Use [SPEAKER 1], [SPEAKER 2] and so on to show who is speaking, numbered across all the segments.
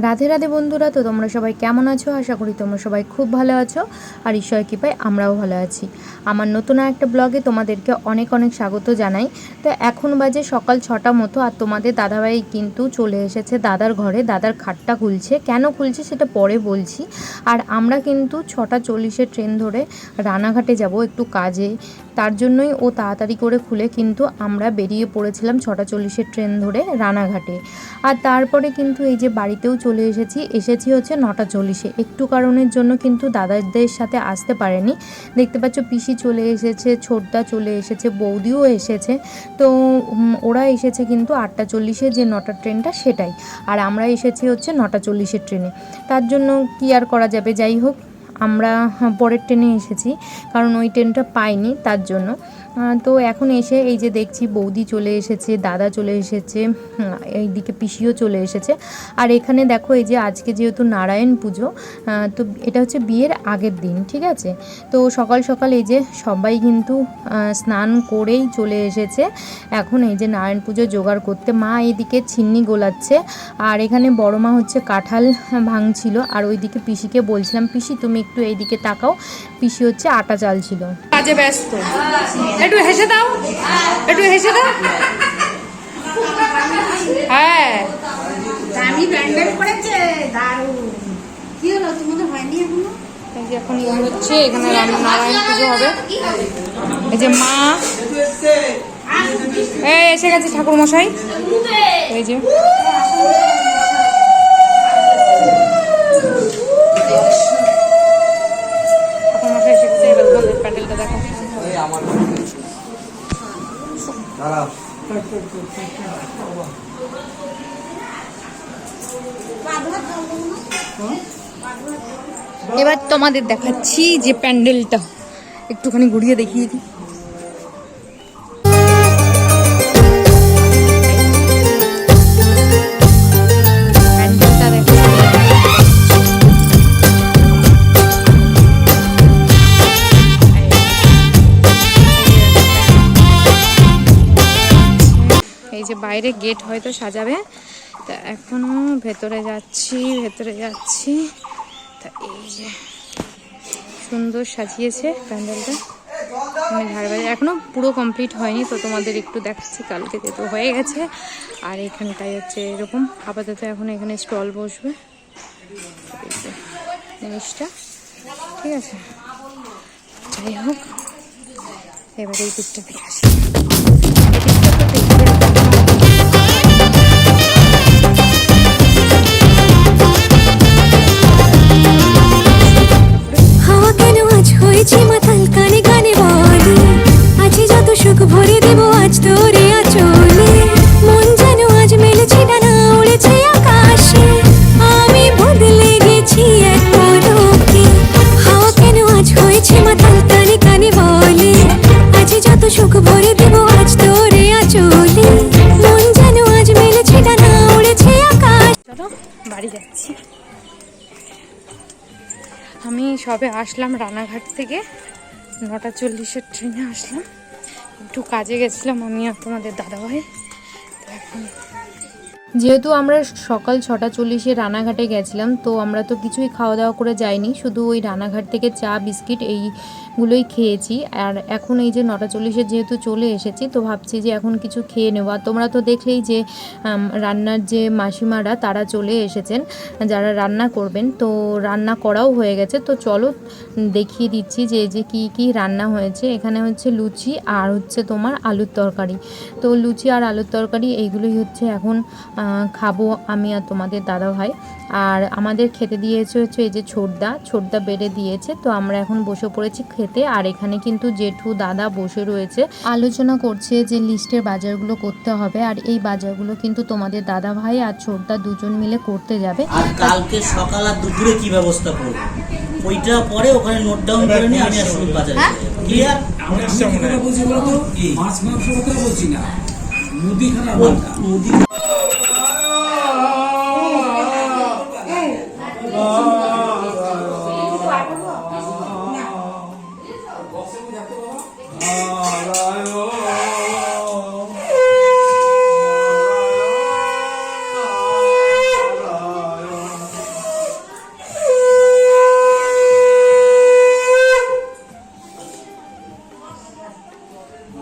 [SPEAKER 1] রাধে রাধে বন্ধুরা, তো তোমরা সবাই কেমন আছো? আশা করি তোমরা সবাই খুব ভালো আছো আর ঈশ্বরের কৃপায় আমরাও ভালো আছি। আমার নতুন একটা ব্লগে তোমাদেরকে অনেক অনেক স্বাগত জানাই। তো এখন বাজে সকাল 6টা মতো, আর তোমাদের দাদাভাই কিন্তু চলে এসেছে দাদার ঘরে। দাদার খাটটা খুলছে, কেন খুলছে সেটা পরে বলছি। আর আমরা কিন্তু 6:40 ট্রেন ধরে রানাঘাটে যাব একটু কাজে, তার জন্যই ও তাড়াতাড়ি করে খুলে কিন্তু আমরা বেরিয়ে পড়েছিলাম 6:40 ট্রেন ধরে রানাঘাটে। আর তারপরে কিন্তু এই যে বাড়িতেও চলে এসেছি হচ্ছে 9:40। একটু কারণের জন্য কিন্তু দাদাদের সাথে আসতে পারেনি। দেখতে পাচ্ছ পিসি চলে এসেছে, ছোটদা চলে এসেছে, বৌদিও এসেছে। তো ওরা এসেছে কিন্তু 8:40 যে 9টার ট্রেনটা সেটাই, আর আমরা এসেছি হচ্ছে 9:40 ট্রেনে। তার জন্য কি আর করা যাবে, যাই হোক আমরা পরের ট্রেনে এসেছি, কারণ ওই ট্রেনটা পাইনি তার জন্য। তো এখন এসে এই যে দেখছি বৌদি চলে এসেছে, দাদা চলে এসেছে, এইদিকে পিসিও চলে এসেছে। আর এখানে দেখো এই যে আজকে যেহেতু নারায়ণ পুজো, তো এটা হচ্ছে বিয়ের আগের দিন, ঠিক আছে। তো সকাল সকাল এই যে সবাই কিন্তু স্নান করেই চলে এসেছে এখন এই যে নারায়ণ পুজো জোগাড় করতে। মা এইদিকে ছিন্নি গোলাচ্ছে, আর এখানে বড় মা হচ্ছে কাঁঠাল ভাঙছিল। আর ওইদিকে পিসিকে বলছিলাম, পিসি তুমি একটু এইদিকে তাকাও, পিসি হচ্ছে আটা চালছিল, কাজে ব্যস্ত। একটু হেসে দাও, একটু হেসে দাও। হ্যাঁ
[SPEAKER 2] আমি প্যান্ডেল করেছে দারুণ। কি হলো তোমাদের হয়নি এখনো?
[SPEAKER 1] এই যে এখন ইয়ে হচ্ছে, এখানে নারায়ণ পুজো হবে। এই যে মা এই এসে গেছে, ঠাকুর মশাই এই যে ঠাকুর মশাই এসে গেছে। এবার তোমাদের প্যান্ডেলটা দেখো। এবার তোমাদের দেখাচ্ছি যে প্যান্ডেলটা একটুখানি ঘুরিয়ে দেখিয়ে দিই। প্যান্ডেলটা দেখো, এই যে বাইরে গেট হয়তো সাজাবে, তা এখনো ভেতরে যাচ্ছি। তা এই যে সুন্দর সাজিয়েছে প্যান্ডেলটা, এখনো পুরো কমপ্লিট হয়নি, তো তোমাদের একটু দেখাচ্ছি। কালকে যেহেতু হয়ে গেছে, আর এখানটায় হচ্ছে এরকম আপাতত এখন এখানে স্টল বসবে জিনিসটা, ঠিক আছে। যাই হোক এবার এই দিকটা দেখে আসি।
[SPEAKER 3] মাতাল কানে কানে বলে আছে যত সুখ ভরে দেব আজ তোরে আচলে। মন যেন আজ মেলেছে ডানা, উড়েছে আকাশে। আমি বদলে গেছি এক পলকে। হাওয়া কেন আজ হয়েছে মাতাল কানে কানে বলে আছে যত সুখ ভরে দেব আজ তোরে আচলে। মন যেন আজ মেলেছে ডানা, উড়েছে আকাশ।
[SPEAKER 1] চলো বাড়ি যাচ্ছি। আমি সবে আসলাম রানাঘাট থেকে, 9:40 ট্রেনে আসলাম। একটু কাজে গেছিলাম আমি আর তোমাদের দাদাভাই। তো এখন যেহেতু আমরা সকাল 6:40 রানাঘাটে গেছিলাম, তো আমরা তো কিছুই খাওয়া দাওয়া করে যাইনি, শুধু ওই রানাঘাট থেকে চা বিস্কিট এইগুলোই খেয়েছি। আর এখন এই যে 9:40 যেহেতু চলে এসেছি, তো ভাবছি যে এখন কিছু খেয়ে নেব। আর তোমরা তো দেখলেই যে রান্নার যে মাসিমারা তারা চলে এসেছেন, যারা রান্না করবেন, তো রান্না করাও হয়ে গেছে। তো চলো দেখিয়ে দিচ্ছি যে যে কি রান্না হয়েছে। এখানে হচ্ছে লুচি আর হচ্ছে তোমার আলুর তরকারি। তো লুচি আর আলুর তরকারি এইগুলোই হচ্ছে এখন খাবো আমি আর তোমাদের দাদা ভাই। আর আমাদের খেতে দিয়েছে হচ্ছে এই যে ছোটদা বেড়ে দিয়েছে। তো আমরা এখন বসে পড়েছি খেতে। আর এখানে কিন্তু জেঠু দাদা বসে রয়েছে, আলোচনা করছে যে লিস্টের বাজারগুলো করতে হবে। আর এই বাজারগুলো কিন্তু তোমাদের দাদা ভাই আর ছোটদা দুজন মিলে করতে যাবে।
[SPEAKER 4] আর কালকে সকাল আর দুপুরে কি ব্যবস্থা করব ওইটা পরে ওখানে নোট ডাউন করে নিয়ে আমি আসবো বাজারে। ক্লিয়ার?
[SPEAKER 5] আমরা কথা বলছি বলতো মাছ মাংস কথা বলছি না, মুদিখানা মুদি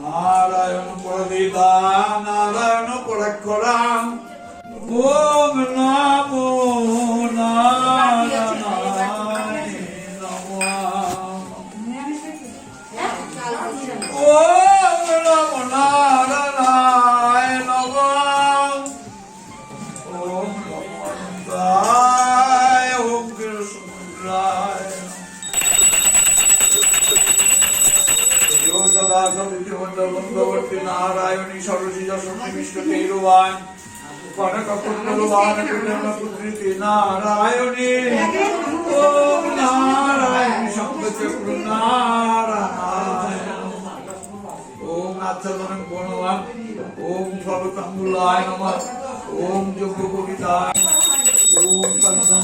[SPEAKER 6] নারায়ণ পরদিতা নারায়ণ পরাক্ষরাম ওম নমো নারায়ণায় নমঃ ওম নমো নারায়ণায় নমঃ ওম নমো নারায়ণায় ওম কৃষ্ণায় ভগবতী নারায়ণী সরসিজ সন্নিবিষ্টৈরবান কনককুণ্ডলবান পুত্রী নারায়ণী ওম নারায়ণী শব্দচক্র নারায়ণ ওম আচ্ছাদনং বনবান ওম সর্বতাম্বুলায় নমঃ ওম যজ্ঞকবিতায় ওম পঞ্চম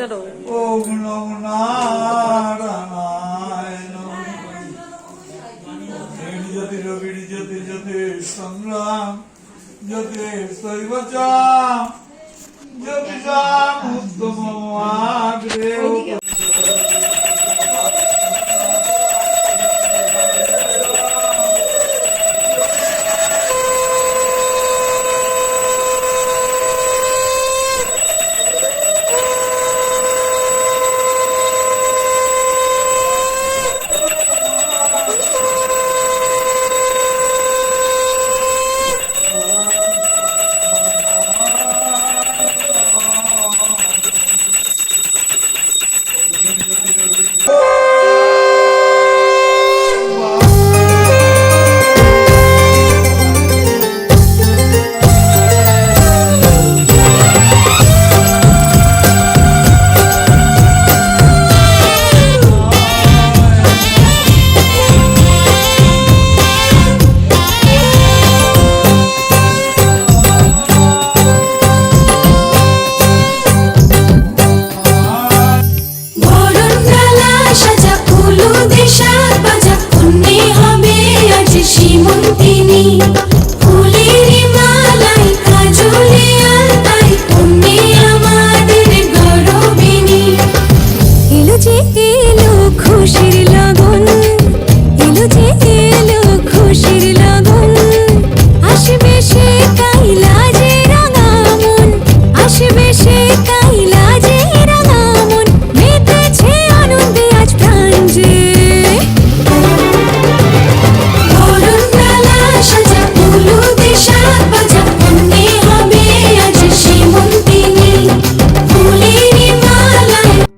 [SPEAKER 6] নারায়ণ ওম নমো নারায়ণ জ্যোতি রবি জ্যোতি জ্যোতি সংগ্রাম জ্যোতি শৈবচা জ্যোতি উত্তম আগ্রে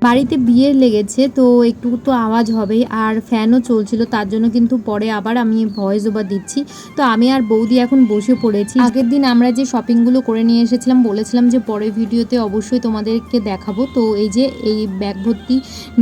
[SPEAKER 1] বাড়িতে বিয়ে লেগেছে তো একটু তো আওয়াজ হবে আর ফ্যানও চলছিল, তার জন্য কিন্তু পরে আবার আমি ভয়েস ওভার দিচ্ছি। তো আমি আর বৌদি এখন বসে পড়েছি। আগের দিন আমরা যে শপিংগুলো করে নিয়ে এসেছিলাম বলেছিলাম যে পরের ভিডিওতে অবশ্যই তোমাদেরকে দেখাবো। তো এই যে এই ব্যাগ ভর্তি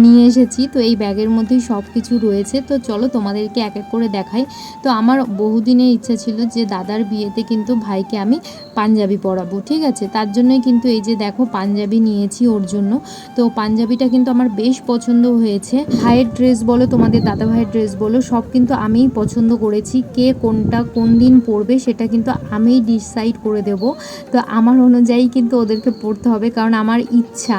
[SPEAKER 1] নিয়ে এসেছি, তো এই ব্যাগের মধ্যেই সব কিছু রয়েছে। তো চলো তোমাদেরকে এক এক করে দেখাই। তো আমার বহুদিনের ইচ্ছা ছিল যে দাদার বিয়েতে কিন্তু ভাইকে আমি পাঞ্জাবি পরাবো, ঠিক আছে, তার জন্যই কিন্তু এই যে দেখো পাঞ্জাবি নিয়েছি ওর জন্য। তো পাঞ্জাবিটা কিন্তু আমার বেশ পছন্দ হয়েছে। ভাইয়ের ড্রেস বলো তোমাদের দাদা ভাইয়ের ড্রেস বলো সব কিন্তু আমিই পছন্দ করেছি। কে কোনটা কোন দিন পরবে সেটা কিন্তু আমিই ডিসাইড করে দেব। তো আমার অনুযায়ী কিন্তু ওদেরকে পরতে হবে, কারণ আমার ইচ্ছা।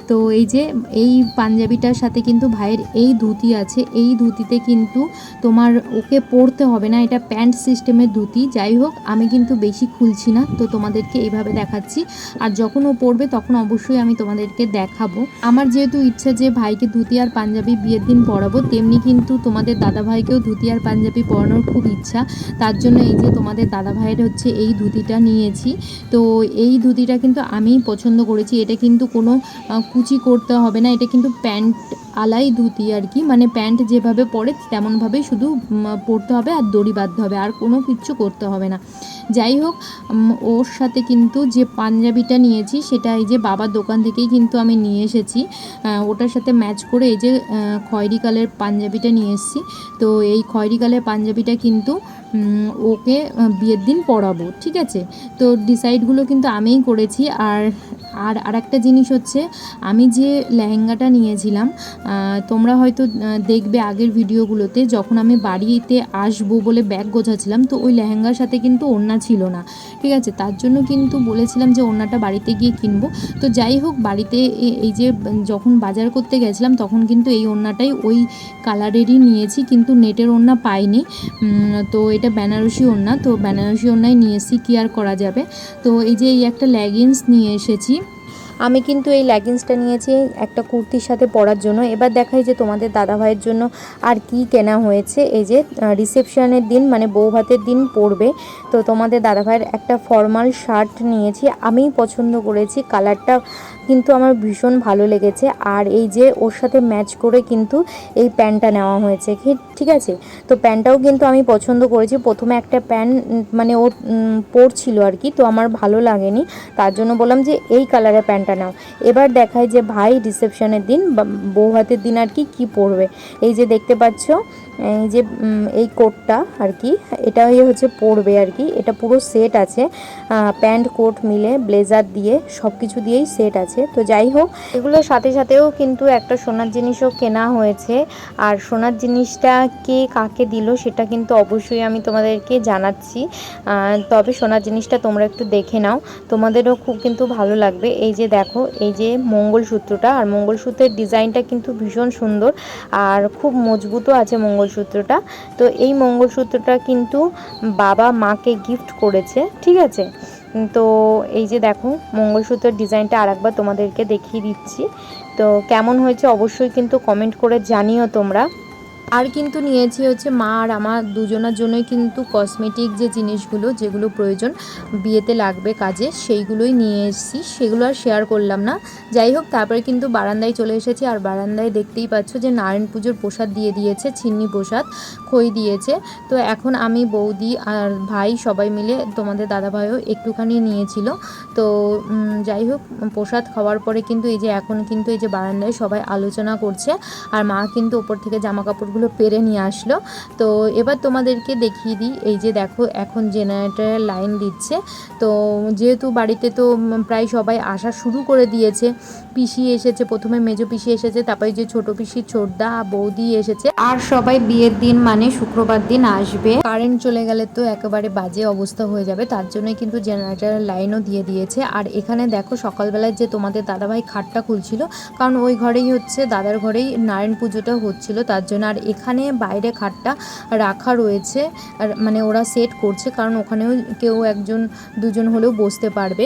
[SPEAKER 1] তো এই যে এই পাঞ্জাবিটার সাথে কিন্তু ভাইয়ের এই ধুতি আছে, এই ধুতিতে কিন্তু তোমার ওকে পরতে হবে না, এটা প্যান্ট সিস্টেমের ধুতি। যাই হোক আমি কিন্তু বেশি খুলছি না, তো তোমাদেরকে এইভাবে দেখাচ্ছি। আর যখন ও পরবে তখন অবশ্যই আমি তোমাদেরকে দেখাবো। আমার যেহেতু যেহেতু ইচ্ছা যে ভাইকে ধুতি আর পাঞ্জাবি বিয়ের দিন পরাবো, তেমনি কিন্তু তোমাদের দাদাভাইকেও ধুতি আর পাঞ্জাবি পরানোর খুব ইচ্ছা। তার জন্য এই যে তোমাদের দাদাভাইয়ের হচ্ছে এই ধুতিটা নিয়েছি। তো এই ধুতিটা কিন্তু আমিই পছন্দ করেছি। এটা কিন্তু কোনো কুচি করতে হবে না, এটা কিন্তু প্যান্ট আলাই ধুতি আর কি, মানে প্যান্ট যেভাবে পরে তেমনভাবেই শুধু পরতে হবে আর দড়ি বাঁধতে হবে, আর কোনো কিচ্ছু করতে হবে না। যাই হোক, ওর সাথে কিন্তু যে পাঞ্জাবিটা নিয়েছি সেটা এই যে বাবার দোকান থেকেই কিন্তু আমি নিয়ে এসেছি। ওটার সাথে ম্যাচ করে এই যে খয়েরি কালারের পাঞ্জাবিটা নিয়ে এসেছি। তো এই খয়েরি কালারের পাঞ্জাবিটা কিন্তু ওকে বিয়ের দিন পরাবো, ঠিক আছে। তো ডিসাইডগুলো কিন্তু আমিই করেছি। আর একটা জিনিস হচ্ছে, আমি যে লেহেঙ্গাটা নিয়েছিলাম, তোমরা হয়তো দেখবে আগের ভিডিওগুলোতে, যখন আমি বাড়িতে আসবো বলে ব্যাগ গোছাচ্ছিলাম, তো ওই লেহেঙ্গার সাথে কিন্তু ওড়না ছিল না, ঠিক আছে। তার জন্য কিন্তু বলেছিলাম যে ওড়নাটা বাড়িতে গিয়ে কিনবো। তো যাই হোক, বাড়িতে এই যে যখন বাজার করতে গেছিলাম তখন কিন্তু এই ওড়নাটাই ওই কালারেরই নিয়েছি, কিন্তু নেটের ওড়না পাইনি। তো এটা বেনারসি ওড়না, তো বেনারসি ওড়নাই নিয়ে এসেছি, কি আর করা যাবে। তো এই যে এই একটা লেগিংস নিয়ে এসেছি। আমি কিন্তু এই লেগিংসটা নিয়েছি একটা কুর্তির সাথে পরার জন্য। এবার দেখাই যে তোমাদের দাদাভাইয়ের জন্য আর কি কেনা হয়েছে। এই যে রিসেপশনের দিন, মানে বউ ভাতের দিন পরবে, তো তোমাদের দাদাভাইয়ের একটা ফর্মাল শার্ট নিয়েছি। আমিই পছন্দ করেছি, কালারটা কিন্তু আমার ভীষণ ভালো লেগেছে। আর এই যে ওর সাথে ম্যাচ করে কিন্তু এই প্যান্টটা নেওয়া হয়েছে, ঠিক আছে। তো প্যান্টটাও কিন্তু আমি পছন্দ করেছি। প্রথমে একটা প্যান্ট মানে ও পরছিল আর কি, তো আমার ভালো লাগেনি, তার জন্য বললাম যে এই কালারের প্যান্টটা নাও। এবার দেখায় যে ভাই রিসেপশনের দিন বউ ভাতের দিন আর কি পরবে। এই যে দেখতে পাচ্ছ, এই যে এই কোটটা আর কি, এটাই হচ্ছে পরবে আর কি। এটা পুরো সেট আছে, প্যান্ট কোট মিলে ব্লেজার দিয়ে সব কিছু দিয়েই সেট আছে। তো যাই হোক, এগুলোর সাথে সাথেও কিন্তু একটা সোনার জিনিসও কেনা হয়েছে। আর সোনার জিনিসটা কে কাকে দিল সেটা কিন্তু অবশ্যই আমি তোমাদেরকে জানাচ্ছি। তবে সোনার জিনিসটা তোমরা একটু দেখে নাও, তোমাদেরও খুব কিন্তু ভালো লাগবে। এই যে দেখো, এই যে মঙ্গলসূত্রটা, আর মঙ্গলসূত্রের ডিজাইনটা কিন্তু ভীষণ সুন্দর আর খুব মজবুতও আছে মঙ্গলসূত্রটা। তো এই মঙ্গলসূত্রটা কিন্তু বাবা মাকে গিফট করেছে, ঠিক আছে। তো এই যে দেখো মঙ্গলসূত্রের ডিজাইনটা আরেকবার তোমাদেরকে দেখিয়ে দিচ্ছি। তো কেমন হয়েছে অবশ্যই কিন্তু কমেন্ট করে জানিও তোমরা। আর কিন্তু নিয়েছি হচ্ছে মা আর আমার দুজনের জন্যই কিন্তু কসমেটিক যে জিনিসগুলো যেগুলো প্রয়োজন বিয়েতে লাগবে কাজে, সেইগুলোই নিয়ে এসেছি, সেগুলো আর শেয়ার করলাম না। যাই হোক, তারপরে কিন্তু বারান্দায় চলে এসেছি। আর বারান্দায় দেখতেই পাচ্ছ যে নারায়ণ পুজোর প্রসাদ দিয়ে দিয়েছে, ছিন্নি প্রসাদ খই দিয়েছে। তো এখন আমি, বৌদি আর ভাই সবাই মিলে, তোমাদের দাদাভাইও একটুখানি নিয়েছিল। তো যাই হোক, প্রসাদ খাওয়ার পরে কিন্তু এই যে এখন কিন্তু এই যে বারান্দায় সবাই আলোচনা করছে। আর মা কিন্তু ওপর থেকে জামা কাপড়গুলো পেরে নিয়ে আসলো। তো এবার তোমাদেরকে দেখিয়ে দিই, এই যে দেখো এখন জেনারেটরের লাইন দিচ্ছে। তো যেহেতু বাড়িতে তো প্রায় সবাই আসা শুরু করে দিয়েছে, পিসি এসেছে, প্রথমে মেজো পিসি এসেছে, তারপরে যে ছোট পিসি ছোটদা বৌদি এসেছে, আর সবাই বিয়ের দিন মানে শুক্রবার দিন আসবে। কারেন্ট চলে গেলে তো একেবারে বাজে অবস্থা হয়ে যাবে, তার জন্যই কিন্তু জেনারেটরের লাইনও দিয়ে দিয়েছে। আর এখানে দেখো সকালবেলায় যে তোমাদের দাদাভাই খাটটা খুলছিল, কারণ ওই ঘরেই হচ্ছে, দাদার ঘরেই নারায়ণ পুজোটা হচ্ছিল, তার জন্য। আর এখানে বাইরে খাটটা রাখা রয়েছে, আর মানে ওরা সেট করছে, কারণ ওখানেও কেউ একজন দুজন হলেও বসতে পারবে।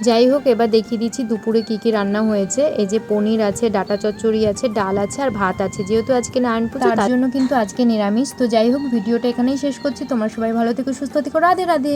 [SPEAKER 1] যাই হোক, এবার দেখিয়ে দিচ্ছি দুপুরে কী কী রান্না হয়েছে। এই যে পনির আছে, ডাটা চচ্চড়ি আছে, ডাল আছে আর ভাত আছে। যেহেতু আজকে নারায়ণ পুজো, তার জন্য কিন্তু আজকে নিরামিষ। তো যাই হোক, ভিডিওটা এখানেই শেষ করছি। তোমরা সবাই ভালো থেকো, সুস্থ থেকো, রাধে রাধে।